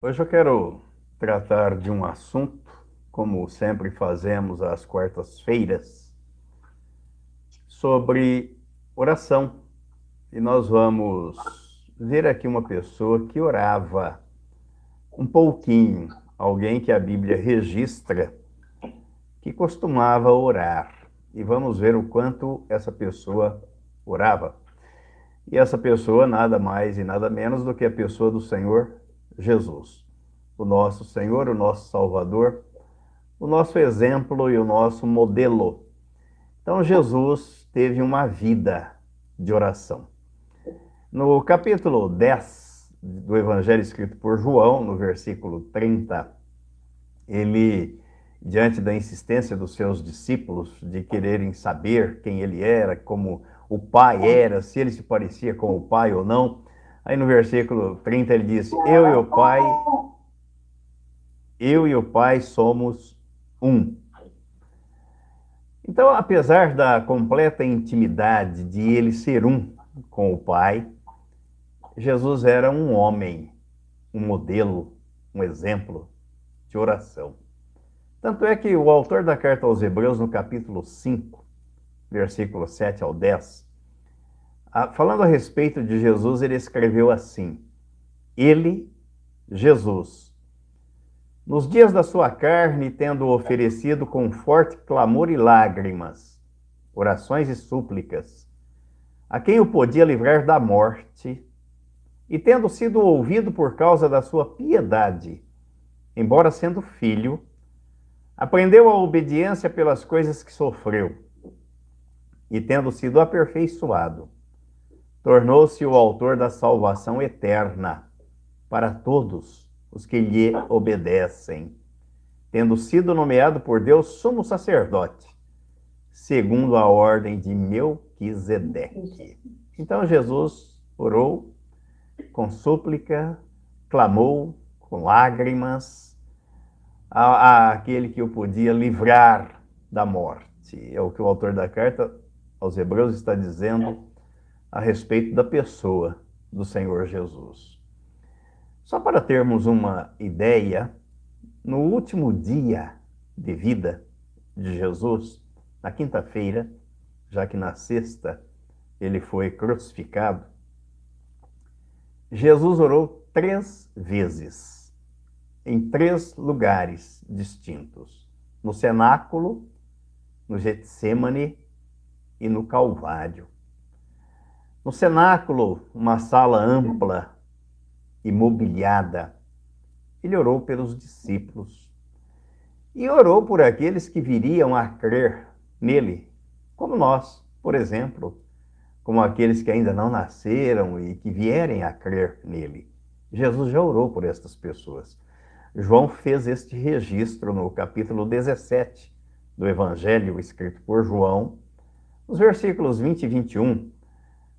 Hoje eu quero tratar de um assunto, como sempre fazemos às quartas-feiras, sobre oração. E nós vamos ver aqui uma pessoa que orava um pouquinho, alguém que a Bíblia registra que costumava orar. E vamos ver o quanto essa pessoa orava. E essa pessoa nada mais e nada menos do que a pessoa do Senhor Jesus, o nosso Senhor, o nosso Salvador, o nosso exemplo e o nosso modelo. Então, Jesus teve uma vida de oração. No capítulo 10 do Evangelho escrito por João, no versículo 30, ele, diante da insistência dos seus discípulos de quererem saber quem ele era, como o Pai era, se ele se parecia com o Pai ou não, aí no versículo 30 ele diz: eu e o Pai somos um. Então, apesar da completa intimidade de ele ser um com o Pai, Jesus era um homem, um modelo, um exemplo de oração. Tanto é que o autor da carta aos Hebreus, no capítulo 5, versículo 7 ao 10, falando a respeito de Jesus, ele escreveu assim: Ele, Jesus, nos dias da sua carne, tendo oferecido com forte clamor e lágrimas, orações e súplicas, a quem o podia livrar da morte, e tendo sido ouvido por causa da sua piedade, embora sendo filho, aprendeu a obediência pelas coisas que sofreu, e tendo sido aperfeiçoado, tornou-se o autor da salvação eterna para todos os que lhe obedecem, tendo sido nomeado por Deus sumo sacerdote, segundo a ordem de Melquisedeque. Então Jesus orou com súplica, clamou com lágrimas àquele que o podia livrar da morte. É o que o autor da carta aos Hebreus está dizendo a respeito da pessoa do Senhor Jesus. Só para termos uma ideia, no último dia de vida de Jesus, na quinta-feira, já que na sexta ele foi crucificado, Jesus orou 3 vezes, em 3 lugares distintos: no cenáculo, no Getsemane e no Calvário. No cenáculo, uma sala ampla e mobiliada, ele orou pelos discípulos e orou por aqueles que viriam a crer nele, como nós, por exemplo, como aqueles que ainda não nasceram e que vierem a crer nele. Jesus já orou por estas pessoas. João fez este registro no capítulo 17 do Evangelho escrito por João, nos versículos 20 e 21.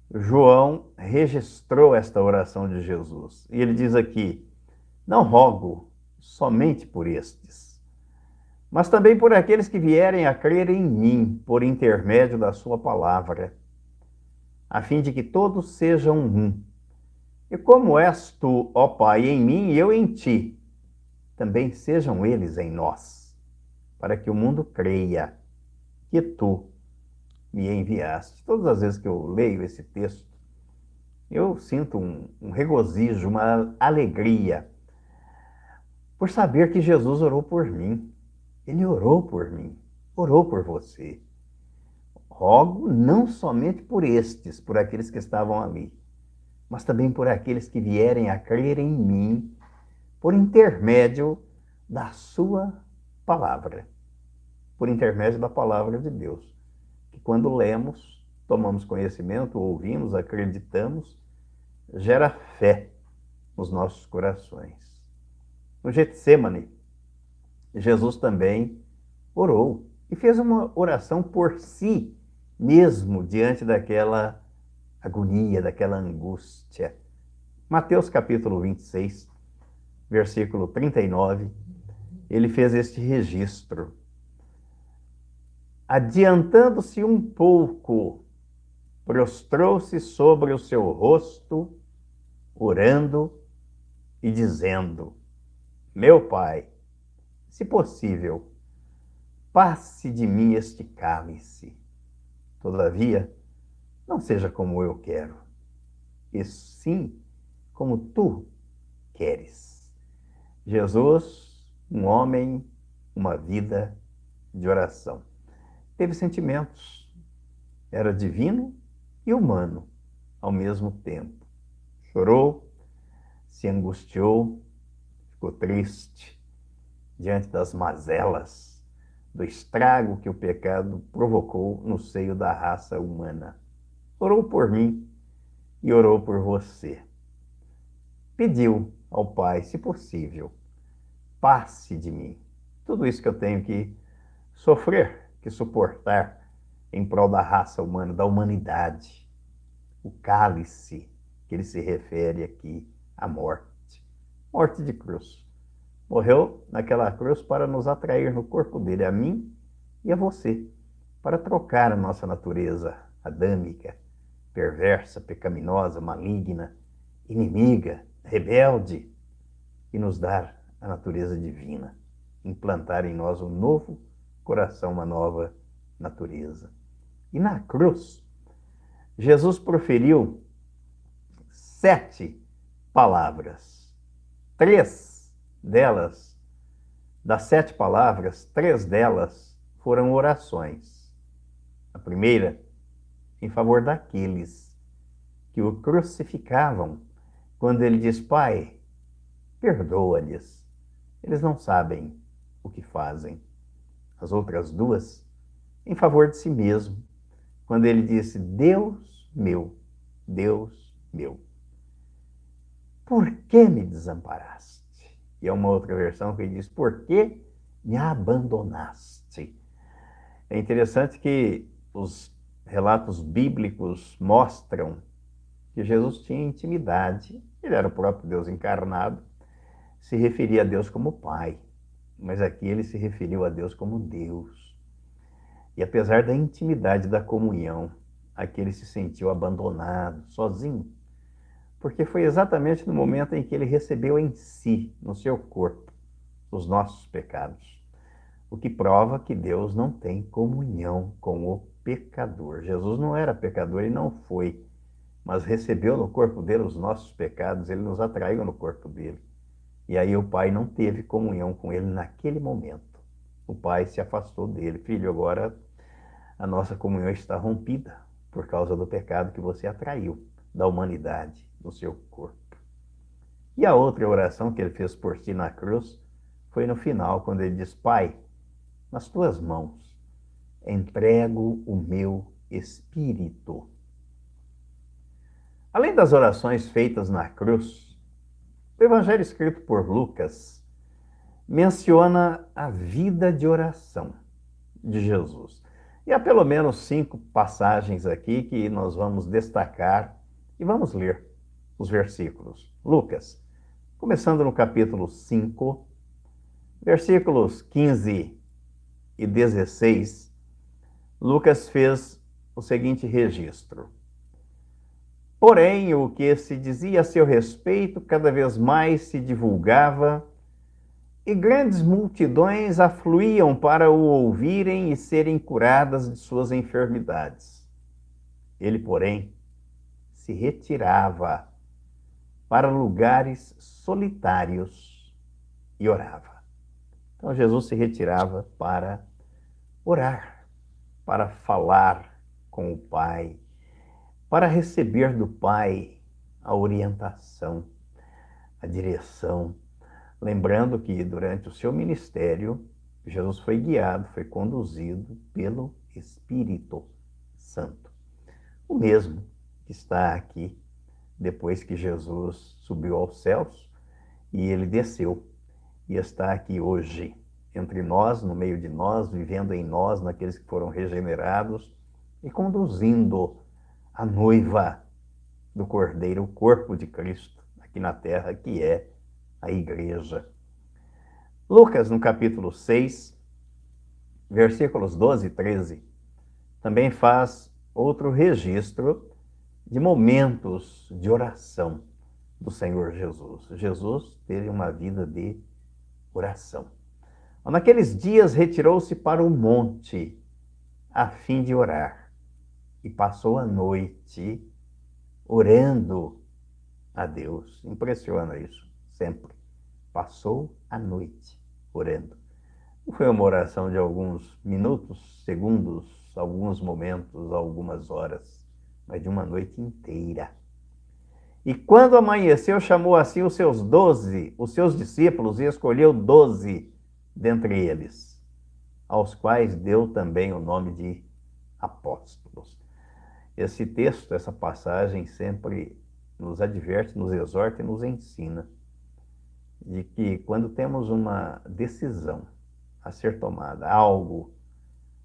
João registrou esta oração de Jesus. E ele diz aqui: não rogo somente por estes, mas também por aqueles que vierem a crer em mim por intermédio da sua palavra, a fim de que todos sejam um. E como és tu, ó Pai, em mim e eu em ti, também sejam eles em nós, para que o mundo creia que tu me enviaste. Todas as vezes que eu leio esse texto, eu sinto um regozijo, uma alegria, por saber que Jesus orou por mim. Ele orou por mim, orou por você. Rogo não somente por estes, por aqueles que estavam ali, mas também por aqueles que vierem a crer em mim, por intermédio da sua palavra, por intermédio da palavra de Deus, que quando lemos, tomamos conhecimento, ouvimos, acreditamos, gera fé nos nossos corações. No Getsemane, Jesus também orou e fez uma oração por si mesmo diante daquela agonia, daquela angústia. Mateus capítulo 26, versículo 39, ele fez este registro. Adiantando-se um pouco, prostrou-se sobre o seu rosto, orando e dizendo: Meu Pai, se possível, passe de mim este cálice. Todavia, não seja como eu quero, e sim como tu queres. Jesus, um homem, uma vida de oração. Teve sentimentos, era divino e humano ao mesmo tempo. Chorou, se angustiou, ficou triste diante das mazelas, do estrago que o pecado provocou no seio da raça humana. Orou por mim e orou por você. Pediu ao Pai, se possível, passe de mim tudo isso que eu tenho que sofrer, que suportar em prol da raça humana, da humanidade. O cálice que ele se refere aqui, a morte. Morte de cruz. Morreu naquela cruz para nos atrair no corpo dele, a mim e a você, para trocar a nossa natureza adâmica, perversa, pecaminosa, maligna, inimiga, rebelde, e nos dar a natureza divina, implantar em nós um novo coração, uma nova natureza. E na cruz, Jesus proferiu 7 palavras. 3 delas, das 7 palavras, 3 delas foram orações. A primeira, em favor daqueles que o crucificavam, quando ele diz: Pai, perdoa-lhes, eles não sabem o que fazem. As outras 2, em favor de si mesmo, quando ele disse: Deus meu, por que me desamparaste? E é uma outra versão que diz: por que me abandonaste? É interessante que os relatos bíblicos mostram que Jesus tinha intimidade, ele era o próprio Deus encarnado, se referia a Deus como Pai, mas aqui ele se referiu a Deus como Deus. E apesar da intimidade da comunhão, aqui ele se sentiu abandonado, sozinho, porque foi exatamente no momento em que ele recebeu em si, no seu corpo, os nossos pecados. O que prova que Deus não tem comunhão com o pecador. Jesus não era pecador e não foi, mas recebeu no corpo dele os nossos pecados, ele nos atraiu no corpo dele. E aí o Pai não teve comunhão com ele naquele momento. O Pai se afastou dele. Filho, agora a nossa comunhão está rompida por causa do pecado que você atraiu da humanidade no seu corpo. E a outra oração que ele fez por si na cruz foi no final, quando ele diz: Pai, nas tuas mãos entrego o meu espírito. Além das orações feitas na cruz, o evangelho escrito por Lucas menciona a vida de oração de Jesus. E há pelo menos 5 passagens aqui que nós vamos destacar e vamos ler os versículos. Lucas, começando no capítulo 5, versículos 15 e 16, Lucas fez o seguinte registro. Porém, o que se dizia a seu respeito cada vez mais se divulgava, e grandes multidões afluíam para o ouvirem e serem curadas de suas enfermidades. Ele, porém, se retirava para lugares solitários e orava. Então, Jesus se retirava para orar, para falar com o Pai, para receber do Pai a orientação, a direção. Lembrando que durante o seu ministério, Jesus foi guiado, foi conduzido pelo Espírito Santo. O mesmo que está aqui depois que Jesus subiu aos céus e ele desceu e está aqui hoje entre nós, no meio de nós, vivendo em nós, naqueles que foram regenerados e conduzindo a noiva do Cordeiro, o corpo de Cristo, aqui na terra, que é a igreja. Lucas, no capítulo 6, versículos 12 e 13, também faz outro registro de momentos de oração do Senhor Jesus. Jesus teve uma vida de oração. Naqueles dias retirou-se para o monte a fim de orar e passou a noite orando a Deus. Impressiona isso, sempre. Passou a noite orando. Não foi uma oração de alguns minutos, segundos, alguns momentos, algumas horas, mas de uma noite inteira. E quando amanheceu, chamou assim os seus discípulos, e escolheu 12 dentre eles, aos quais deu também o nome de apóstolos. Esse texto, essa passagem, sempre nos adverte, nos exorta e nos ensina de que quando temos uma decisão a ser tomada, algo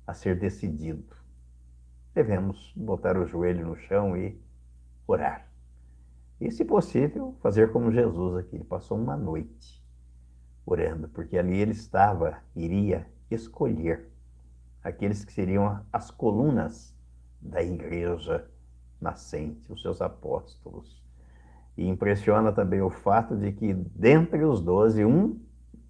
a ser decidido, devemos botar o joelho no chão e orar. E, se possível, fazer como Jesus aqui. Ele passou uma noite orando, porque ali ele iria escolher aqueles que seriam as colunas da igreja nascente, os seus apóstolos. E impressiona também o fato de que, dentre os 12, um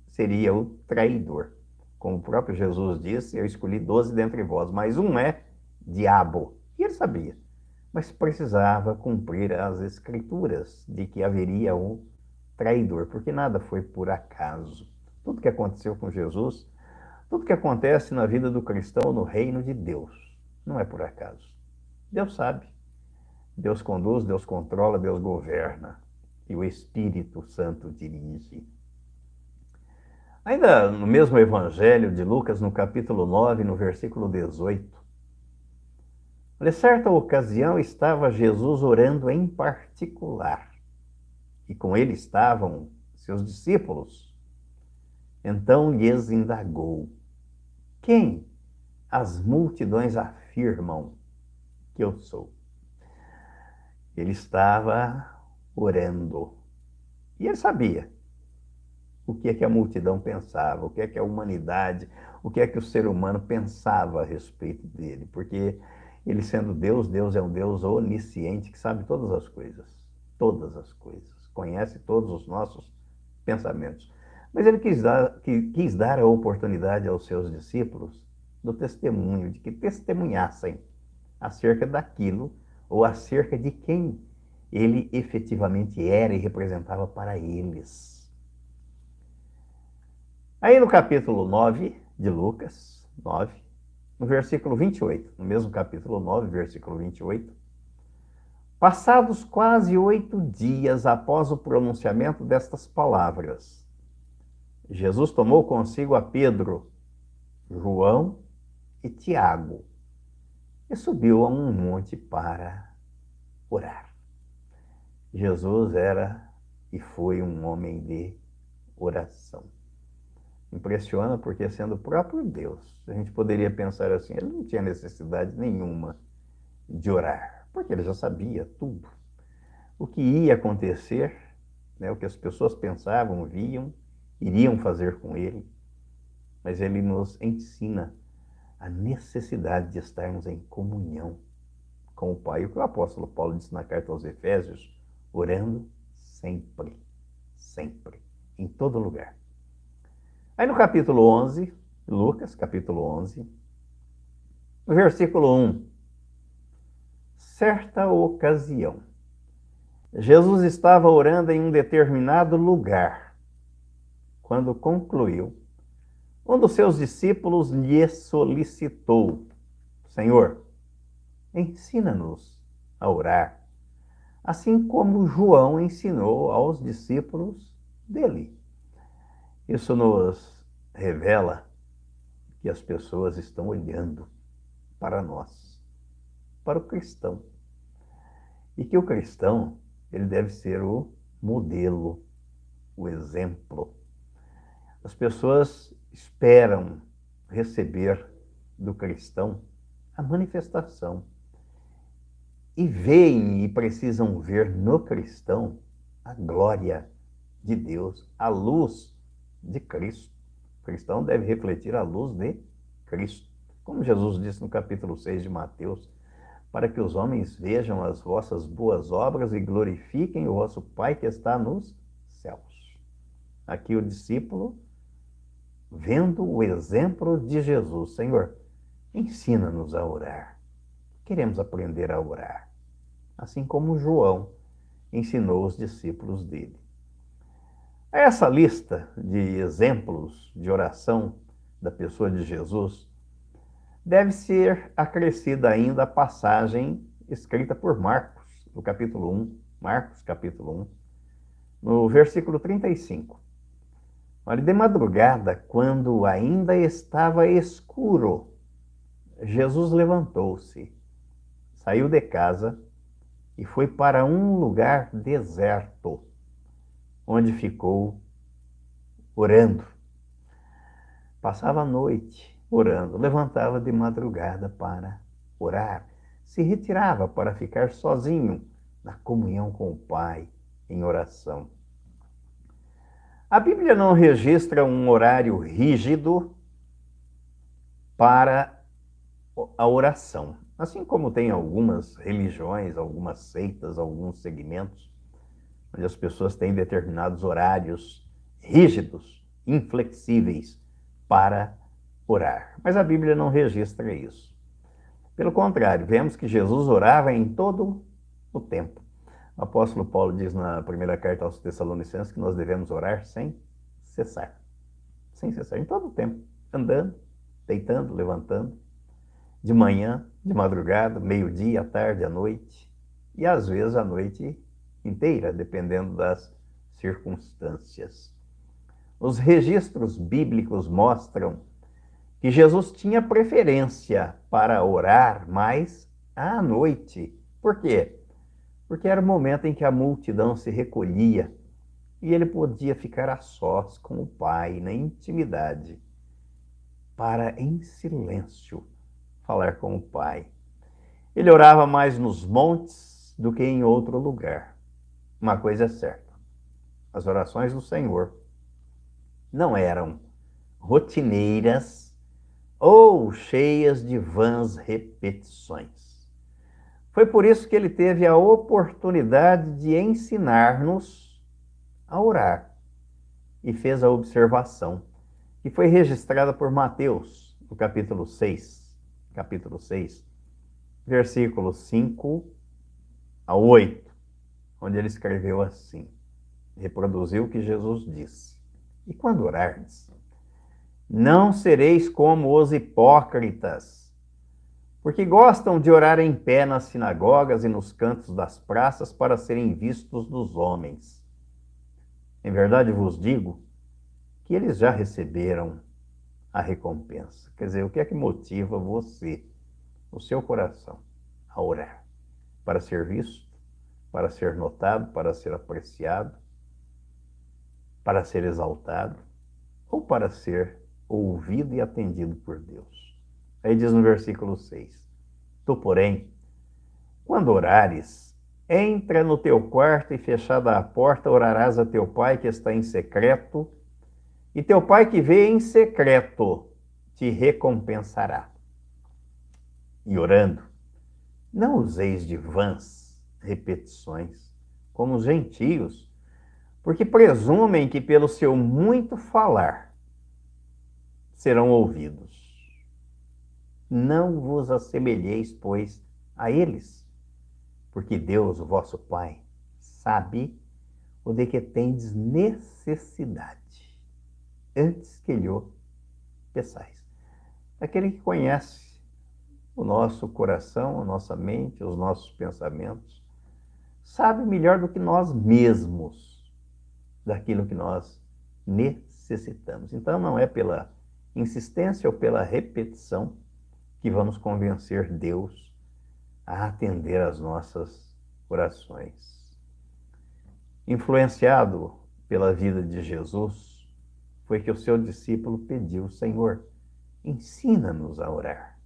seria o traidor. Como o próprio Jesus disse, eu escolhi 12 dentre vós, mas um é diabo. E ele sabia, mas precisava cumprir as escrituras de que haveria um traidor, porque nada foi por acaso. Tudo que aconteceu com Jesus, tudo que acontece na vida do cristão no reino de Deus, não é por acaso. Deus sabe, Deus conduz, Deus controla, Deus governa, e o Espírito Santo dirige. Ainda no mesmo Evangelho de Lucas, no capítulo 9, no versículo 18, de certa ocasião estava Jesus orando em particular, e com ele estavam seus discípulos. Então lhes indagou: quem as multidões afirmam que eu sou? Ele estava orando, e ele sabia o que é que a multidão pensava, o que é que a humanidade, o que é que o ser humano pensava a respeito dele, porque ele, sendo Deus, Deus é um Deus onisciente que sabe todas as coisas, conhece todos os nossos pensamentos. Mas ele quis dar a oportunidade aos seus discípulos do testemunho, de que testemunhassem acerca daquilo ou acerca de quem ele efetivamente era e representava para eles. Aí no capítulo 9 de Lucas, 9, no versículo 28, no mesmo capítulo 9, versículo 28, passados quase 8 dias após o pronunciamento destas palavras, Jesus tomou consigo a Pedro, João e Tiago e subiu a um monte para orar. Jesus era e foi um homem de oração. Impressiona porque, sendo o próprio Deus, a gente poderia pensar assim, ele não tinha necessidade nenhuma de orar, porque ele já sabia tudo. O que ia acontecer, né, o que as pessoas pensavam, viam, iriam fazer com ele, mas ele nos ensina a necessidade de estarmos em comunhão com o Pai. O que o apóstolo Paulo disse na carta aos Efésios, orando sempre, sempre, em todo lugar. Aí no capítulo 11, Lucas, capítulo 11, no versículo 1, certa ocasião, Jesus estava orando em um determinado lugar. Quando concluiu, um dos seus discípulos lhe solicitou: Senhor, ensina-nos a orar, assim como João ensinou aos discípulos dele. Isso nos revela que as pessoas estão olhando para nós, para o cristão. E que o cristão, ele deve ser o modelo, o exemplo. As pessoas esperam receber do cristão a manifestação. E veem e precisam ver no cristão a glória de Deus, a luz de Cristo. O cristão deve refletir a luz de Cristo. Como Jesus disse no capítulo 6 de Mateus, para que os homens vejam as vossas boas obras e glorifiquem o vosso Pai que está nos céus. Aqui o discípulo vendo o exemplo de Jesus. Senhor, ensina-nos a orar. Queremos aprender a orar, assim como João ensinou os discípulos dele. A essa lista de exemplos de oração da pessoa de Jesus deve ser acrescida ainda a passagem escrita por Marcos, no capítulo 1, Marcos capítulo 1, no versículo 35. Olha, de madrugada, quando ainda estava escuro, Jesus levantou-se, saiu de casa e foi para um lugar deserto, onde ficou orando. Passava a noite orando, levantava de madrugada para orar, se retirava para ficar sozinho na comunhão com o Pai, em oração. A Bíblia não registra um horário rígido para a oração, assim como tem algumas religiões, algumas seitas, alguns segmentos, onde as pessoas têm determinados horários rígidos, inflexíveis para orar. Mas a Bíblia não registra isso. Pelo contrário, vemos que Jesus orava em todo o tempo. O apóstolo Paulo diz na primeira carta aos Tessalonicenses que nós devemos orar sem cessar. Sem cessar, em todo o tempo. Andando, deitando, levantando, de manhã, de madrugada, meio-dia, à tarde, à noite, e às vezes à noite inteira, dependendo das circunstâncias. Os registros bíblicos mostram que Jesus tinha preferência para orar mais à noite. Por quê? Porque era o momento em que a multidão se recolhia e ele podia ficar a sós com o Pai, na intimidade, para, em silêncio, falar com o Pai. Ele orava mais nos montes do que em outro lugar. Uma coisa é certa, as orações do Senhor não eram rotineiras ou cheias de vãs repetições. Foi por isso que ele teve a oportunidade de ensinar-nos a orar e fez a observação que foi registrada por Mateus, no capítulo 6, versículos 5 a 8, onde ele escreveu assim, reproduziu o que Jesus disse. E quando orardes, não sereis como os hipócritas, porque gostam de orar em pé nas sinagogas e nos cantos das praças para serem vistos dos homens. Em verdade vos digo que eles já receberam a recompensa. Quer dizer, o que é que motiva você, o seu coração, a orar? Para ser visto, para ser notado, para ser apreciado, para ser exaltado, ou para ser ouvido e atendido por Deus? Aí diz no versículo 6, tu, porém, quando orares, entra no teu quarto e fechada a porta, orarás a teu pai que está em secreto, e teu pai que vê em secreto te recompensará. E orando, não useis de vãs repetições, como os gentios, porque presumem que pelo seu muito falar serão ouvidos. Não vos assemelheis, pois, a eles, porque Deus, o vosso Pai, sabe o de que tendes necessidade, antes que lhe peçais. Aquele que conhece o nosso coração, a nossa mente, os nossos pensamentos, sabe melhor do que nós mesmos daquilo que nós necessitamos. Então não é pela insistência ou pela repetição que vamos convencer Deus a atender às nossas orações. Influenciado pela vida de Jesus, foi que o seu discípulo pediu, Senhor, ensina-nos a orar.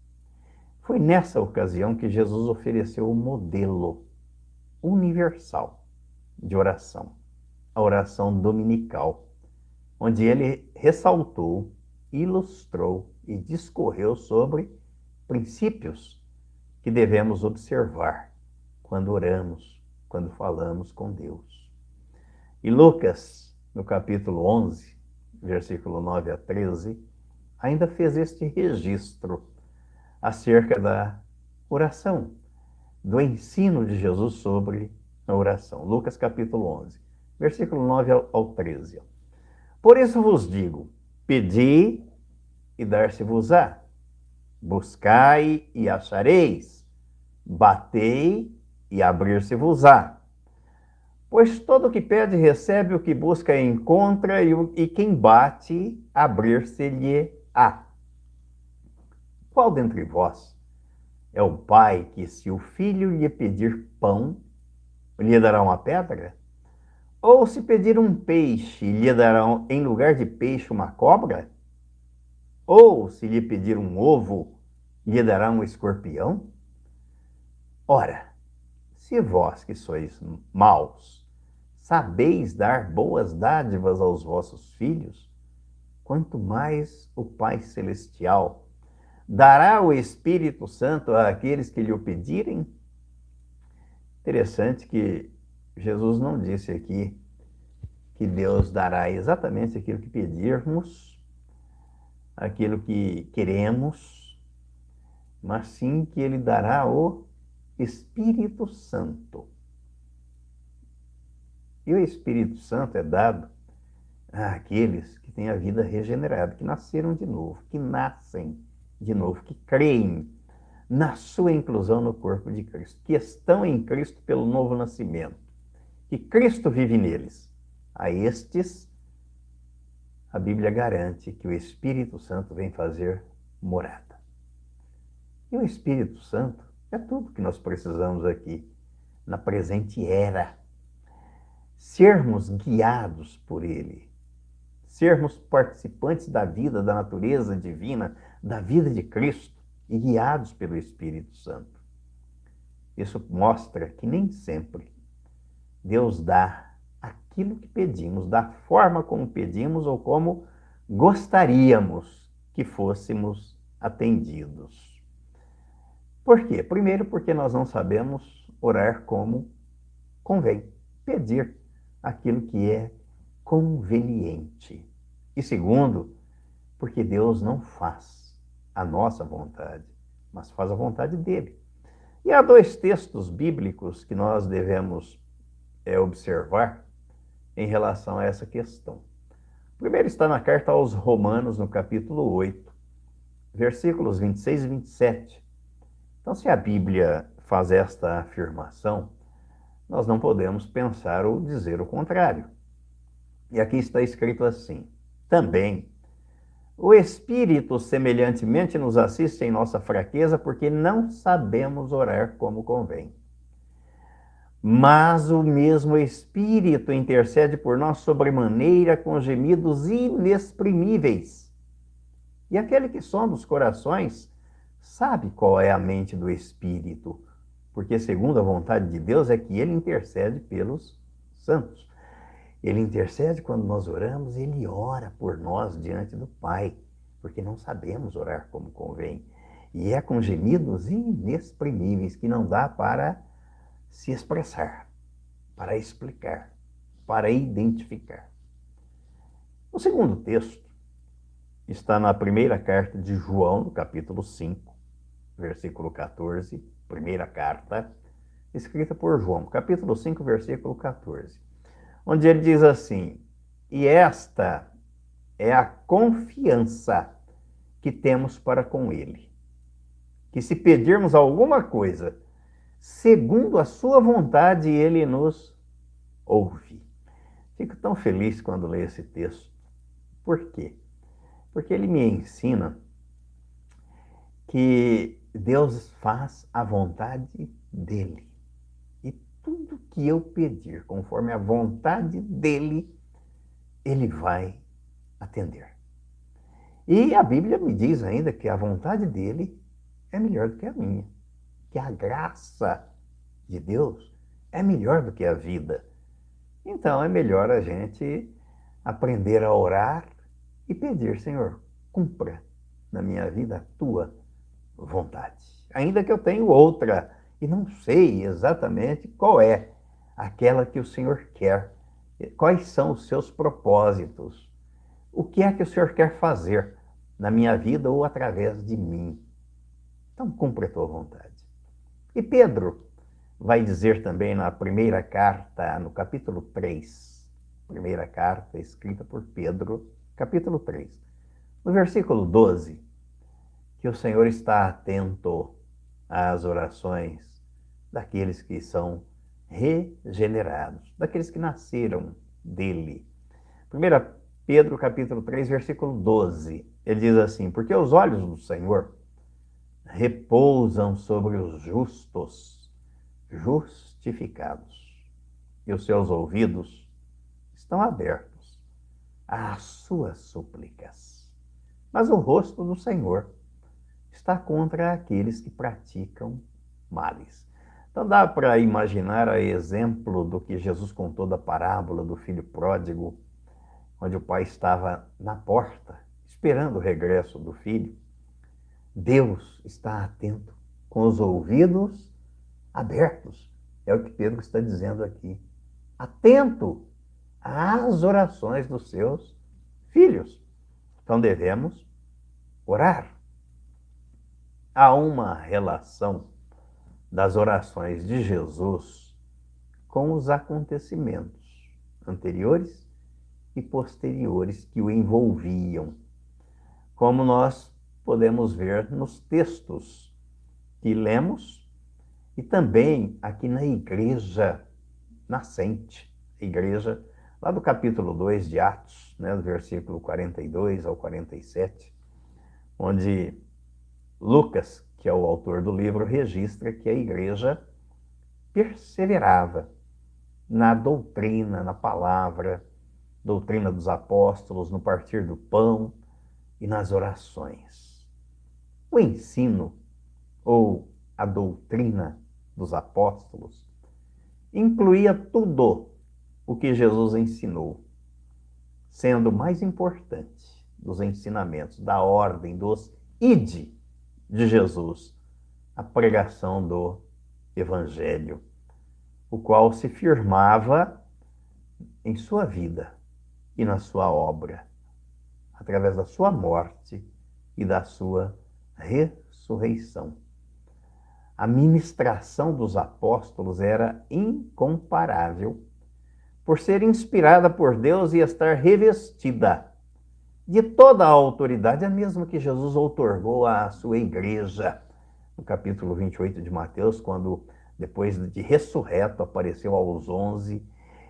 Foi nessa ocasião que Jesus ofereceu o modelo universal de oração, a oração dominical, onde ele ressaltou, ilustrou e discorreu sobre princípios que devemos observar quando oramos, quando falamos com Deus. E Lucas, no capítulo 11, versículo 9 a 13, ainda fez este registro acerca da oração, do ensino de Jesus sobre a oração. Lucas capítulo 11, versículo 9 ao 13. Por isso vos digo, pedi e dar-se-vos-á, buscai e achareis, batei e abrir-se-vos-á. Pois todo o que pede recebe, o que busca encontra, e quem bate, abrir-se-lhe-á. Qual dentre vós é o pai que, se o filho lhe pedir pão, lhe dará uma pedra? Ou se pedir um peixe, lhe dará em lugar de peixe uma cobra? Ou se lhe pedir um ovo, lhe dará um escorpião? Ora, se vós que sois maus, sabeis dar boas dádivas aos vossos filhos, quanto mais o Pai Celestial dará o Espírito Santo àqueles que lhe o pedirem? Interessante que Jesus não disse aqui que Deus dará exatamente aquilo que pedirmos, aquilo que queremos, mas sim que Ele dará o Espírito Santo. E o Espírito Santo é dado àqueles que têm a vida regenerada, que nasceram de novo, que nascem de novo, que creem na sua inclusão no corpo de Cristo, que estão em Cristo pelo novo nascimento, que Cristo vive neles. A estes, a Bíblia garante que o Espírito Santo vem fazer morada. E o Espírito Santo é tudo que nós precisamos aqui, na presente era. Sermos guiados por Ele, sermos participantes da vida, da natureza divina, da vida de Cristo e guiados pelo Espírito Santo. Isso mostra que nem sempre Deus dá aquilo que pedimos, da forma como pedimos ou como gostaríamos que fôssemos atendidos. Por quê? Primeiro, porque nós não sabemos orar como convém, pedir aquilo que é conveniente. E segundo, porque Deus não faz a nossa vontade, mas faz a vontade dele. E há dois textos bíblicos que nós devemos observar em relação a essa questão. O primeiro está na carta aos Romanos, no capítulo 8, versículos 26 e 27. Então, se a Bíblia faz esta afirmação, nós não podemos pensar ou dizer o contrário. E aqui está escrito assim: também o Espírito semelhantemente nos assiste em nossa fraqueza, porque não sabemos orar como convém. Mas o mesmo Espírito intercede por nós sobremaneira com gemidos inexprimíveis. E aquele que sonda os corações sabe qual é a mente do Espírito, porque segundo a vontade de Deus é que Ele intercede pelos santos. Ele intercede quando nós oramos, Ele ora por nós diante do Pai, porque não sabemos orar como convém. E é com gemidos inexprimíveis que não dá para se expressar, para explicar, para identificar. O segundo texto está na primeira carta de João, no capítulo 5, versículo 14, primeira carta, escrita por João, capítulo 5, versículo 14, onde ele diz assim: e esta é a confiança que temos para com ele, que se pedirmos alguma coisa, segundo a sua vontade, ele nos ouve. Fico tão feliz quando leio esse texto. Por quê? Porque ele me ensina que Deus faz a vontade dele. E tudo que eu pedir conforme a vontade dele, ele vai atender. E a Bíblia me diz ainda que a vontade dele é melhor do que a minha, que a graça de Deus é melhor do que a vida. Então é melhor a gente aprender a orar e pedir: Senhor, cumpra na minha vida a tua vontade. Ainda que eu tenha outra e não sei exatamente qual é aquela que o Senhor quer, quais são os seus propósitos. o que é que o Senhor quer fazer na minha vida ou através de mim? Então, cumpra a tua vontade. E Pedro vai dizer também na primeira carta, no capítulo 3, primeira carta escrita por Pedro, capítulo 3, no versículo 12, que o Senhor está atento às orações daqueles que são regenerados, daqueles que nasceram dele. 1 Pedro, capítulo 3, versículo 12, ele diz assim: porque os olhos do Senhor repousam sobre os justos, justificados, e os seus ouvidos estão abertos às suas súplicas. Mas o rosto do Senhor está contra aqueles que praticam males. Então dá para imaginar a exemplo do que Jesus contou da parábola do filho pródigo, onde o pai estava na porta, esperando o regresso do filho. Deus está atento, com os ouvidos abertos. É o que Pedro está dizendo aqui. Atento às orações dos seus filhos. Então devemos orar. Há uma relação das orações de Jesus com os acontecimentos anteriores e posteriores que o envolviam, como nós podemos ver nos textos que lemos e também aqui na igreja nascente, a igreja lá do capítulo 2 de Atos, do versículo 42 ao 47, onde Lucas, que é o autor do livro, registra que a igreja perseverava na doutrina, na palavra, doutrina dos apóstolos, no partir do pão e nas orações. O ensino, ou a doutrina dos apóstolos, incluía tudo o que Jesus ensinou, sendo o mais importante dos ensinamentos, da ordem, dos ide de Jesus, a pregação do Evangelho, o qual se firmava em sua vida e na sua obra, através da sua morte e da sua ressurreição. A ministração dos apóstolos era incomparável, por ser inspirada por Deus e estar revestida de toda a autoridade, a mesma que Jesus outorgou à sua igreja. No capítulo 28 de Mateus, quando, depois de ressurreto, apareceu aos 11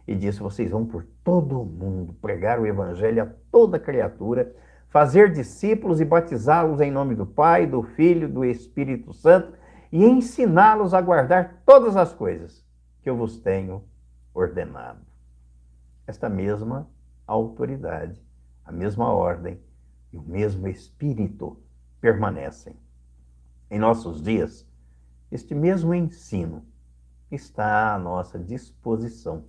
e disse: vocês vão por todo o mundo pregar o evangelho a toda criatura, fazer discípulos e batizá-los em nome do Pai, do Filho, do Espírito Santo e ensiná-los a guardar todas as coisas que eu vos tenho ordenado. Esta mesma autoridade, a mesma ordem e o mesmo Espírito permanecem. Em nossos dias, este mesmo ensino está à nossa disposição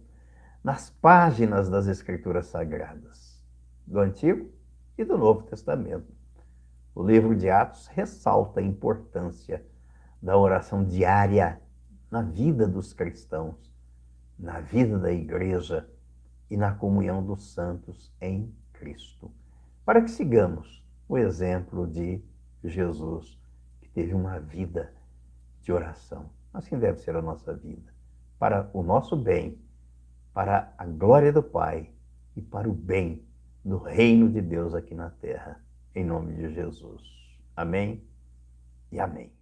nas páginas das Escrituras Sagradas, do Antigo e do Novo Testamento. O livro de Atos ressalta a importância da oração diária na vida dos cristãos, na vida da igreja e na comunhão dos santos em Cristo, para que sigamos o exemplo de Jesus, que teve uma vida de oração. Assim deve ser a nossa vida, para o nosso bem, para a glória do Pai e para o bem do reino de Deus aqui na terra, em nome de Jesus. Amém e amém.